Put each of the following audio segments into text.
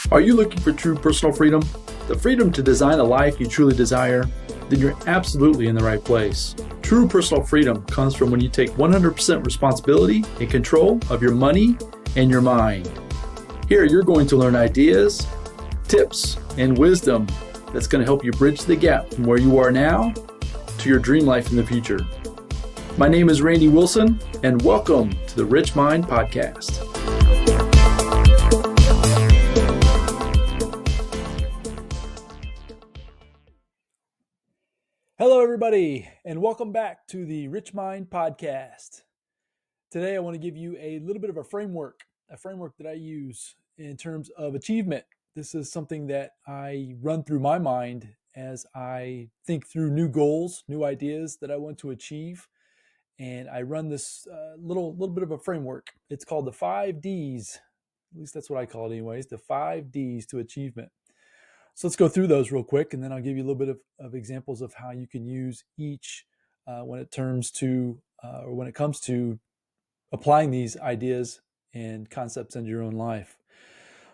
Are you looking for true personal freedom? The freedom to design a life you truly desire? Then you're absolutely in the right place. True personal freedom comes from when you take 100% responsibility and control of your money and your mind. Here you're going to learn ideas, tips, and wisdom that's going to help you bridge the gap from where you are now to your dream life in the future. My name is Randy Wilson, and welcome to the Rich Mind Podcast. Hello, everybody, and welcome back to the Rich Mind Podcast. Today, I want to give you a little bit of a framework that I use in terms of achievement. This is something that I run through my mind as I think through new goals, new ideas that I want to achieve. And I run this little bit of a framework. It's called the 5 Ds. At least that's what I call it anyways, the 5 Ds to achievement. So let's go through those real quick, and then I'll give you a little bit of examples of how you can use each when it comes to applying these ideas and concepts into your own life.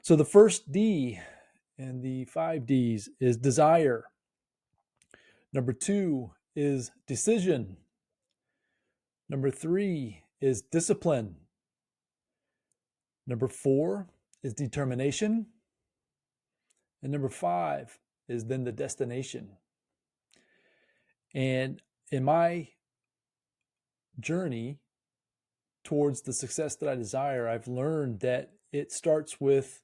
So the first D in the 5 Ds is desire. Number 2 is decision. Number 3 is discipline. Number 4 is determination. And number 5 is then the destination. And in my journey towards the success that I desire, I've learned that it starts with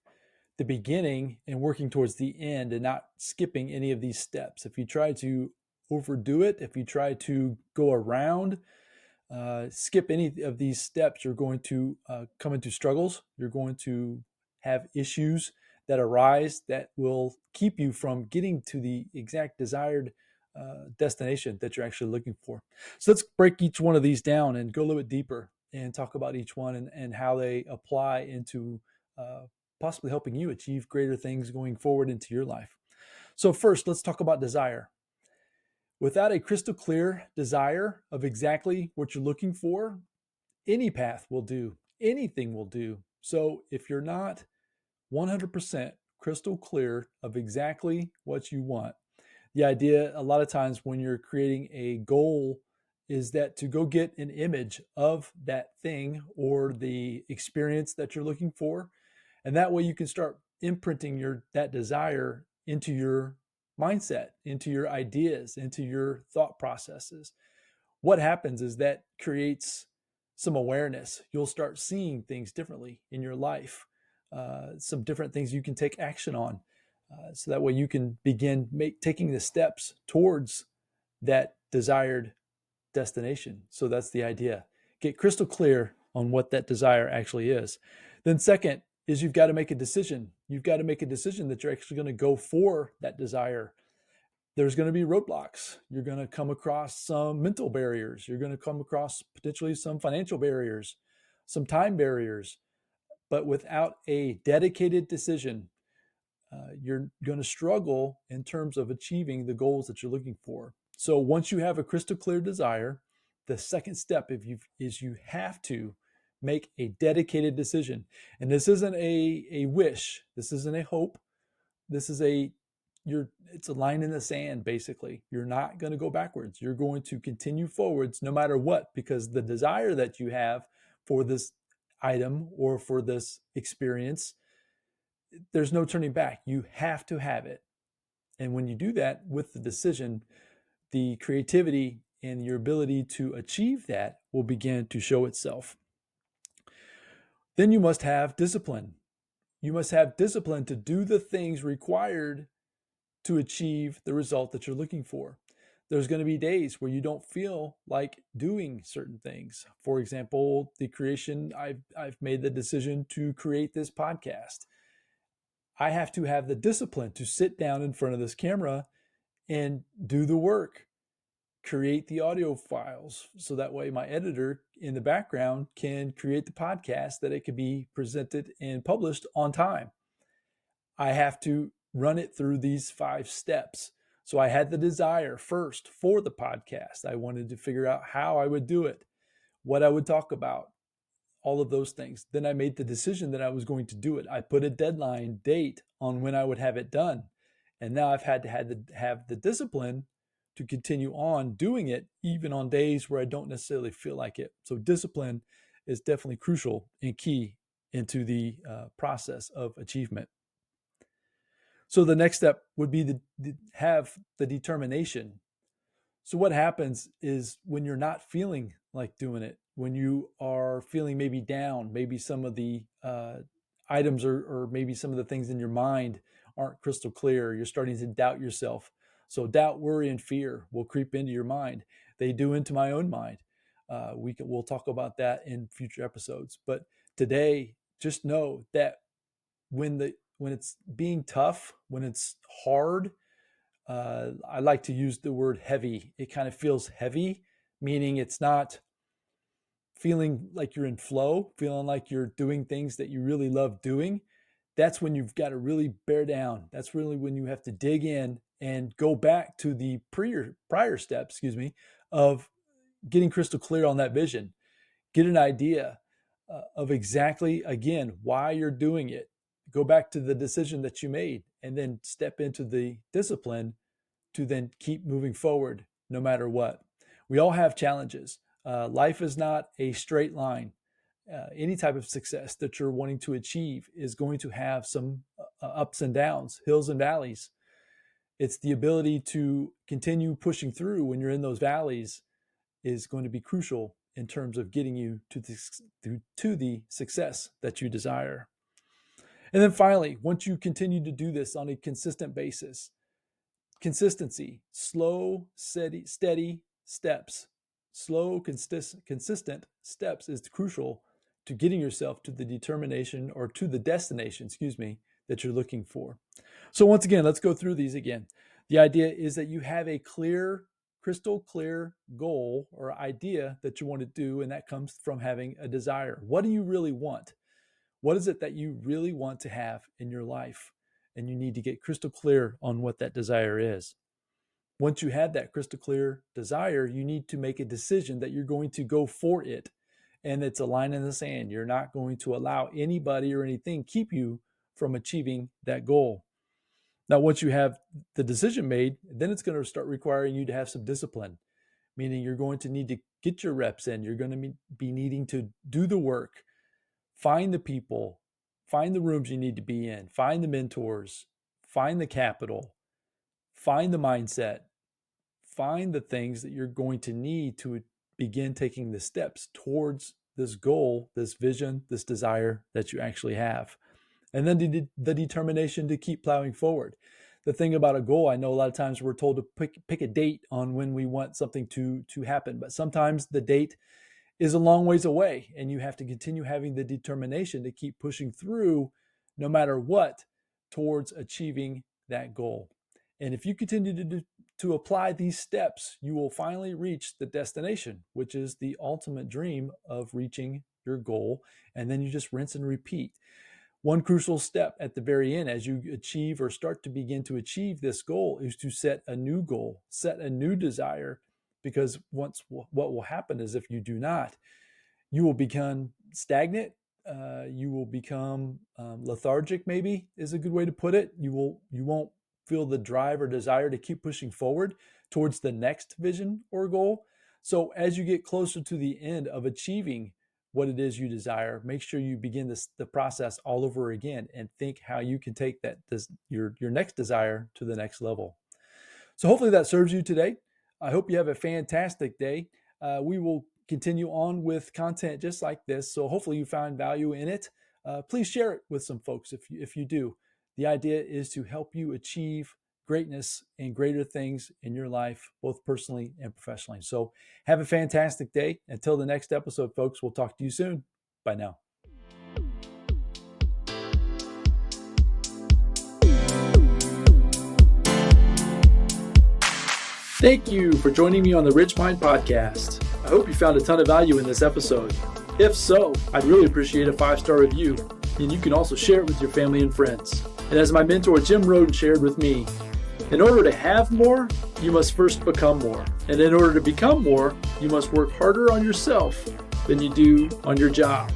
the beginning and working towards the end and not skipping any of these steps. If you try to overdo it, if you try to go around, skip any of these steps, you're going to come into struggles. You're going to have issues that arise that will keep you from getting to the exact desired destination that you're actually looking for. So let's break each one of these down and go a little bit deeper and talk about each one and how they apply into possibly helping you achieve greater things going forward into your life. So first, let's talk about desire. Without a crystal clear desire of exactly what you're looking for, any path will do, anything will do. So if you're not 100% crystal clear of exactly what you want, the idea a lot of times when you're creating a goal is that to go get an image of that thing or the experience that you're looking for. And that way you can start imprinting that desire into your mindset, into your ideas, into your thought processes. What happens is that creates some awareness. You'll start seeing things differently in your life, some different things you can take action on. So that way you can begin taking the steps towards that desired destination. So that's the idea. Get crystal clear on what that desire actually is. Then second is you've got to make a decision. You've got to make a decision that you're actually going to go for that desire. There's going to be roadblocks. You're going to come across some mental barriers. You're going to come across potentially some financial barriers, some time barriers. But without a dedicated decision, you're going to struggle in terms of achieving the goals that you're looking for. So once you have a crystal clear desire, the second step is you have to make a dedicated decision. And this isn't a wish. This isn't a hope. This is it's a line in the sand, basically. You're not going to go backwards. You're going to continue forwards no matter what, because the desire that you have for this item or for this experience, there's no turning back. You have to have it. And when you do that with the decision, the creativity and your ability to achieve that will begin to show itself. Then you must have discipline. You must have discipline to do the things required to achieve the result that you're looking for. There's going to be days where you don't feel like doing certain things. For example, I've made the decision to create this podcast. I have to have the discipline to sit down in front of this camera and do the work, create the audio files, so that way my editor in the background can create the podcast that it can be presented and published on time. I have to run it through these 5 steps. So I had the desire first for the podcast. I wanted to figure out how I would do it, what I would talk about, all of those things. Then I made the decision that I was going to do it. I put a deadline date on when I would have it done. And now I've had to have the discipline to continue on doing it, even on days where I don't necessarily feel like it. So discipline is definitely crucial and key into the process of achievement. So the next step would be to have the determination. So what happens is when you're not feeling like doing it, when you are feeling maybe down, maybe some of the items or maybe some of the things in your mind aren't crystal clear, you're starting to doubt yourself. So doubt, worry, and fear will creep into your mind. They do into my own mind. We'll talk about that in future episodes. But today, just know that when it's being tough, when it's hard, I like to use the word heavy. It kind of feels heavy, meaning it's not feeling like you're in flow, feeling like you're doing things that you really love doing. That's when you've got to really bear down. That's really when you have to dig in and go back to the prior step, of getting crystal clear on that vision. Get an idea of exactly, again, why you're doing it. Go back to the decision that you made and then step into the discipline to then keep moving forward no matter what. We all have challenges. Life is not a straight line. Any type of success that you're wanting to achieve is going to have some ups and downs, hills and valleys. It's the ability to continue pushing through when you're in those valleys is going to be crucial in terms of getting you to the success that you desire. And then finally, once you continue to do this on a consistent basis, consistency, slow, steady steps, slow, consistent steps is crucial to getting yourself to the determination or to the destination, that you're looking for. So once again, let's go through these again. The idea is that you have a crystal clear goal or idea that you want to do, and that comes from having a desire. What do you really want? What is it that you really want to have in your life? And you need to get crystal clear on what that desire is. Once you have that crystal clear desire, you need to make a decision that you're going to go for it. And it's a line in the sand. You're not going to allow anybody or anything keep you from achieving that goal. Now, once you have the decision made, then it's going to start requiring you to have some discipline, meaning you're going to need to get your reps in. You're going to be needing to do the work, find the people, find the rooms you need to be in, find the mentors, find the capital, find the mindset, find the things that you're going to need to begin taking the steps towards this goal, this vision, this desire that you actually have. And then the determination to keep plowing forward. The thing about a goal, I know a lot of times we're told to pick a date on when we want something to happen, but sometimes the date is a long ways away, and you have to continue having the determination to keep pushing through no matter what towards achieving that goal. And if you continue to apply these steps, you will finally reach the destination, which is the ultimate dream of reaching your goal. And then you just rinse and repeat. One crucial step at the very end, as you achieve or start to begin to achieve this goal, is to set a new goal, set a new desire, because what will happen is if you do not, you will become stagnant. You will become lethargic, maybe is a good way to put it. You won't feel the drive or desire to keep pushing forward towards the next vision or goal. So as you get closer to the end of achieving what it is you desire, make sure you begin the process all over again and think how you can take your next desire to the next level. So hopefully that serves you today. I hope you have a fantastic day. We will continue on with content just like this. So hopefully you found value in it. Please share it with some folks if you do. The idea is to help you achieve greatness and greater things in your life, both personally and professionally. So have a fantastic day. Until the next episode, folks, we'll talk to you soon. Bye now. Thank you for joining me on the Rich Mind Podcast. I hope you found a ton of value in this episode. If so, I'd really appreciate a 5-star review, and you can also share it with your family and friends. And as my mentor Jim Rohn shared with me, in order to have more, you must first become more. And in order to become more, you must work harder on yourself than you do on your job.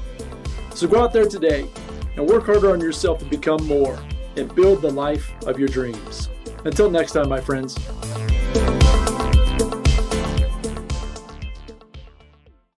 So go out there today and work harder on yourself to become more and build the life of your dreams. Until next time, my friends.